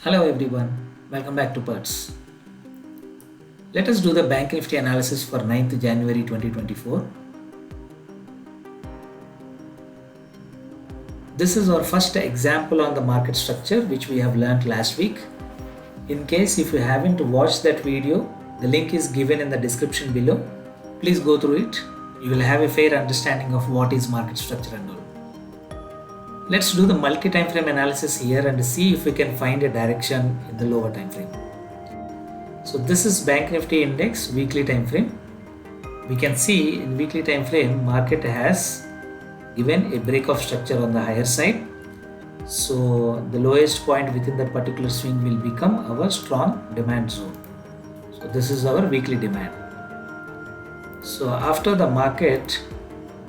Hello everyone, welcome back to PerTS. Let us do the Bank Nifty analysis for 9th January 2024. This is our first example on the market structure which we have learnt last week. In case if you haven't watched that video, the link is given in the description below. Please go through it. You will have a fair understanding of what is market structure and all. Let's do the multi-time frame analysis here and see if we can find a direction in the lower time frame. So this is Bank Nifty index weekly time frame. We can see in weekly time frame market has given a break of structure on the higher side. So the lowest point within that particular swing will become our strong demand zone. So this is our weekly demand. So after the market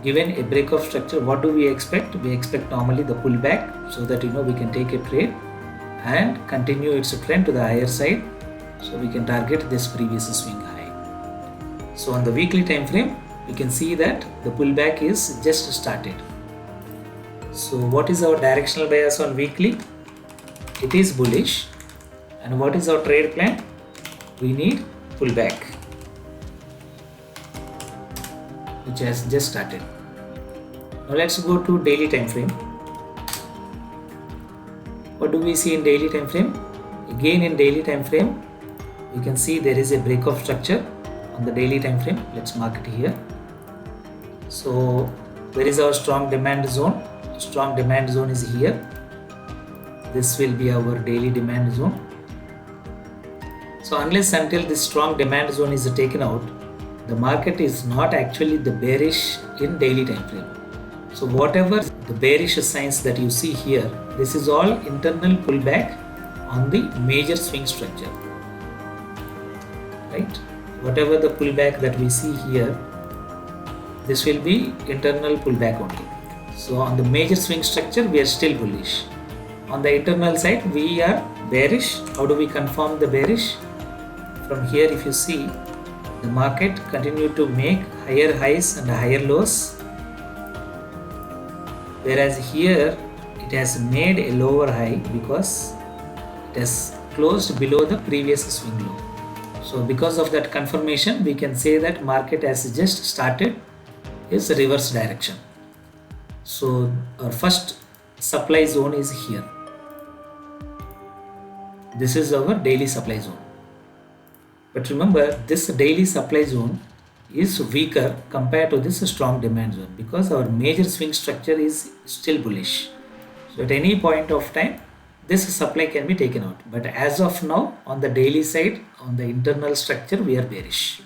given a break of structure, what do we expect? We expect normally the pullback so that we can take a trade and continue its trend to the higher side, so we can target this previous swing high. So on the weekly time frame we can see that the pullback is just started. So what is our directional bias on weekly? It is bullish. And what is our trade plan? We need pullback, which has just started. Now let's go to daily time frame. What do we see in daily time frame? Again in daily time frame, we can see there is a break of structure on the daily time frame. Let's mark it here. So where is our strong demand zone? Strong demand zone is here. This will be our daily demand zone. So unless until this strong demand zone is taken out, the market is not actually the bearish in daily time frame. So whatever the bearish signs that you see here, this is all internal pullback on the major swing structure, right? Whatever the pullback that we see here, this will be internal pullback only. So on the major swing structure we are still bullish. On the internal side we are bearish. How do we confirm the bearish? From here if you see, the market continued to make higher highs and higher lows, whereas here it has made a lower high because it has closed below the previous swing low. So because of that confirmation, we can say that market has just started its reverse direction. So our first supply zone is here. This is our daily supply zone. But remember, this daily supply zone is weaker compared to this strong demand zone because our major swing structure is still bullish. So at any point of time, this supply can be taken out. But as of now, on the daily side, on the internal structure, we are bearish.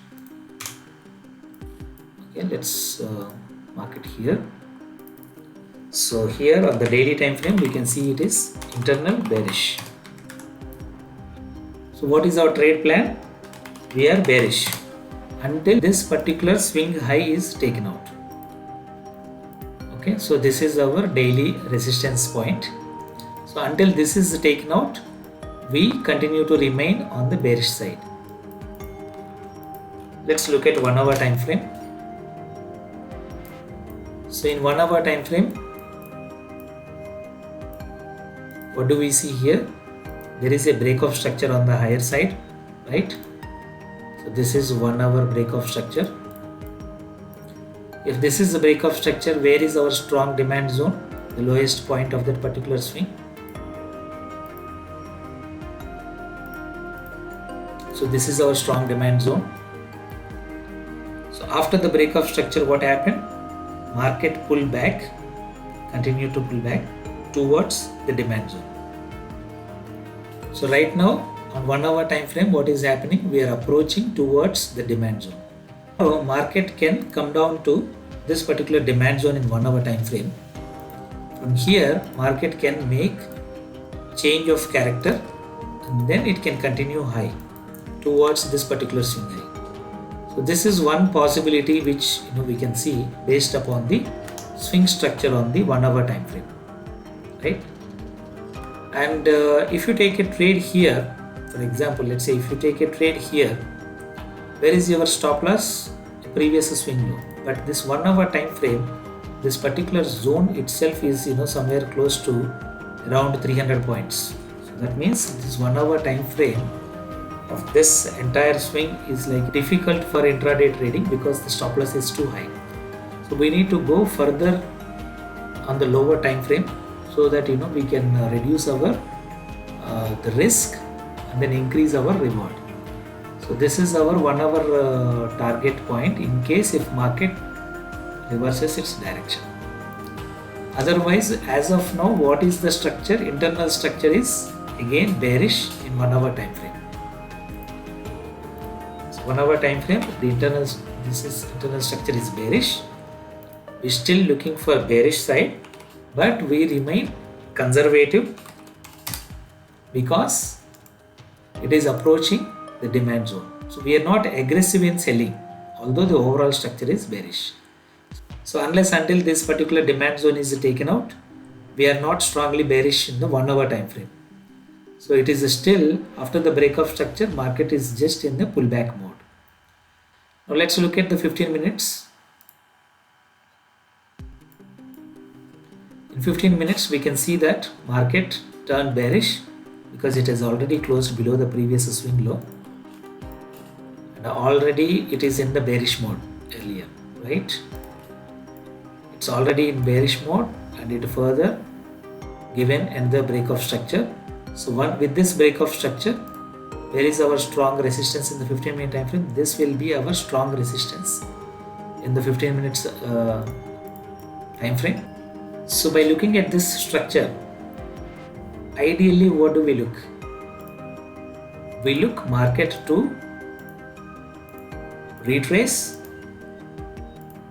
Okay, let's mark it here. So here on the daily time frame, we can see it is internal bearish. So what is our trade plan? We are bearish until this particular swing high is taken out. Okay, so this is our daily resistance point. So until this is taken out, we continue to remain on the bearish side. Let's look at 1 hour time frame. So in 1 hour time frame, what do we see here? There is a break of structure on the higher side, right? So this is 1 hour break of structure. If this is the break of structure, where is our strong demand zone? The lowest point of that particular swing. So this is our strong demand zone. So after the break of structure, what happened? Market pulled back, continued to pull back towards the demand zone. So right now on 1 hour time frame, what is happening? We are approaching towards the demand zone. So market can come down to this particular demand zone in 1 hour time frame. From here, market can make change of character and then it can continue high towards this particular swing high. So this is one possibility which we can see based upon the swing structure on the 1 hour time frame, right? And if you take a trade here, for example, let's say if you take a trade here, where is your stop loss? The previous swing low. But this 1 hour time frame, this particular zone itself is somewhere close to around 300 points. So That means this 1 hour time frame of this entire swing is like difficult for intraday trading because the stop loss is too high. So we need to go further on the lower time frame so that we can reduce our the risk and then increase our reward. So this is our 1 hour target point in case if market reverses its direction. Otherwise, as of now, what is the structure? Internal structure is again bearish in 1 hour time frame. So 1 hour time frame, the internal structure is bearish. We're still looking for bearish side, but we remain conservative because it is approaching the demand zone. So we are not aggressive in selling, although the overall structure is bearish. So unless until this particular demand zone is taken out, we are not strongly bearish in the 1 hour time frame. So it is still after the break of structure, market is just in the pullback mode. Now let's look at the 15 minutes. In 15 minutes, we can see that market turned bearish because it has already closed below the previous swing low. And already it is in the bearish mode earlier, right? It's already in bearish mode and it further given another break of structure. So with this break of structure, where is our strong resistance in the 15-minute time frame? This will be our strong resistance in the 15 minutes time frame. So by looking at this structure, ideally what do we look? We look market to retrace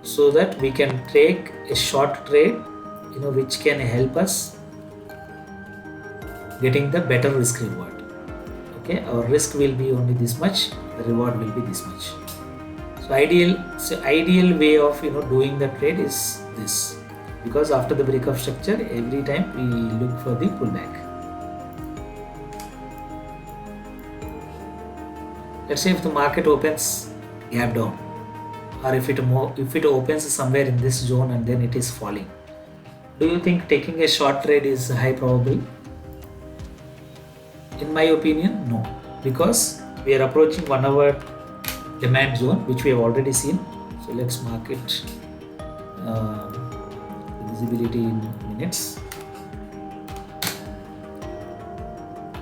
so that we can take a short trade, which can help us getting the better risk reward. Okay, our risk will be only this much, the reward will be this much. So ideal way of doing the trade is this, because after the break of structure, every time we look for the pullback. Let's say if the market opens gap down, or if it opens somewhere in this zone and then it is falling, do you think taking a short trade is high probable? In my opinion, no, because we are approaching 1 hour demand zone, which we have already seen. So let's mark it visibility in minutes.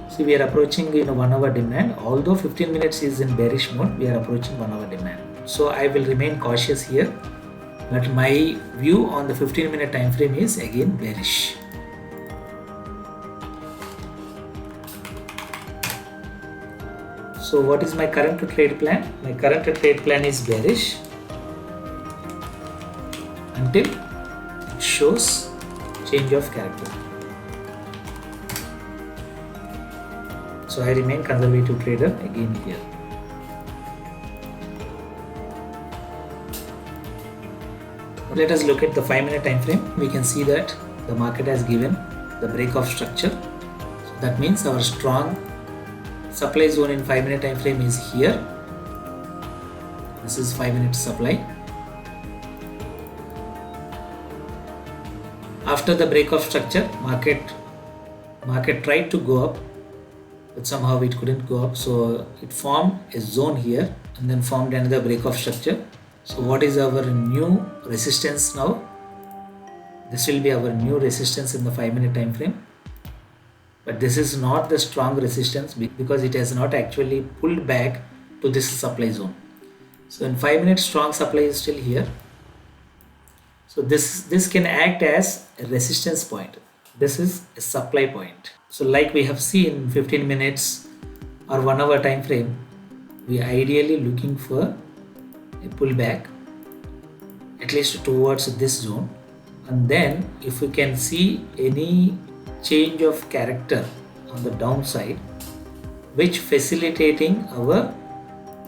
See, we are approaching 1 hour demand. Although 15 minutes is in bearish mode, we are approaching 1 hour demand. So I will remain cautious here, but my view on the 15-minute time frame is again bearish. So what is my current trade plan? My current trade plan is bearish until it shows change of character. So I remain conservative trader again here. Let us look at the 5-minute time frame. We can see that the market has given the break of structure. So that means our strong supply zone in 5-minute time frame is here. This is 5-minute supply. After the break of structure, market tried to go up, but somehow it couldn't go up. So it formed a zone here and then formed another break of structure. So what is our new resistance now? This will be our new resistance in the 5-minute time frame. But this is not the strong resistance because it has not actually pulled back to this supply zone. So in 5 minutes, strong supply is still here. So this can act as a resistance point. This is a supply point. So like we have seen 15 minutes or 1 hour time frame, we are ideally looking for a pullback at least towards this zone, and then if we can see any change of character on the downside which facilitating our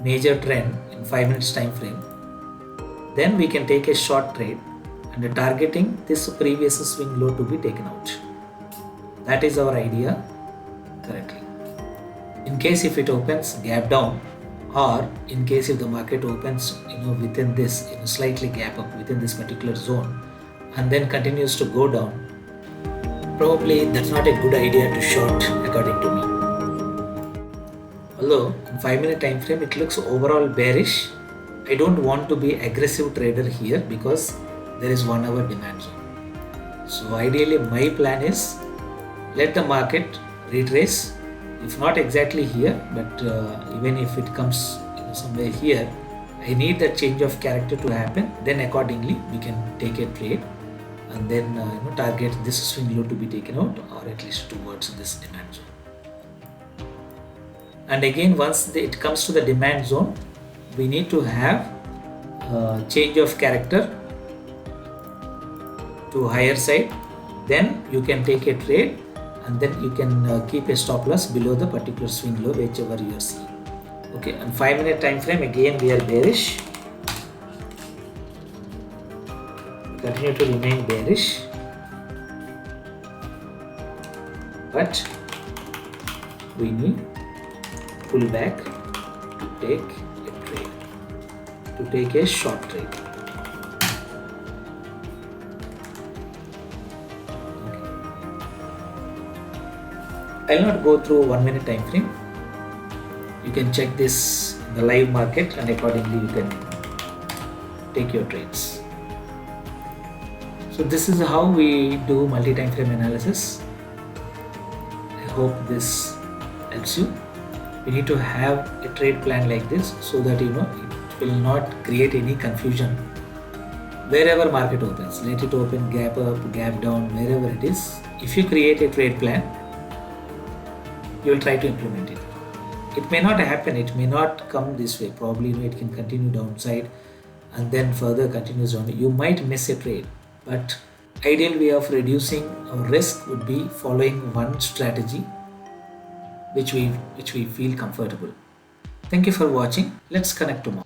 major trend in 5 minutes time frame, then we can take a short trade and targeting this previous swing low to be taken out. That is our idea currently. In case if it opens gap down, or in case if the market opens within this slightly gap up within this particular zone and then continues to go down, Probably that's not a good idea to short according to me. Although in 5-minute time frame it looks overall bearish, I don't want to be aggressive trader here because there is 1 hour demand zone. So ideally my plan is let the market retrace, if not exactly here, but even if it comes somewhere here, I need that change of character to happen. Then accordingly we can take a trade and then target this swing low to be taken out, or at least towards this demand zone. And again, once it comes to the demand zone, we need to have change of character to higher side. Then you can take a trade and then you can keep a stop loss below the particular swing low whichever you are seeing. Okay, and 5-minute time frame, again we are bearish. Continue to remain bearish, but we need pull back to take a trade, to take a short trade. Okay. I'll not go through 1-minute time frame. You can check this in the live market and accordingly you can take your trades. So this is how we do multi-time frame analysis. I hope this helps you. We need to have a trade plan like this so that it will not create any confusion. Wherever market opens, let it open gap up, gap down, wherever it is. If you create a trade plan, you will try to implement it. It may not happen, it may not come this way. Probably it can continue downside and then further continues down. You might miss a trade, but ideal way of reducing our risk would be following one strategy which we feel comfortable. Thank you for watching. Let's connect tomorrow.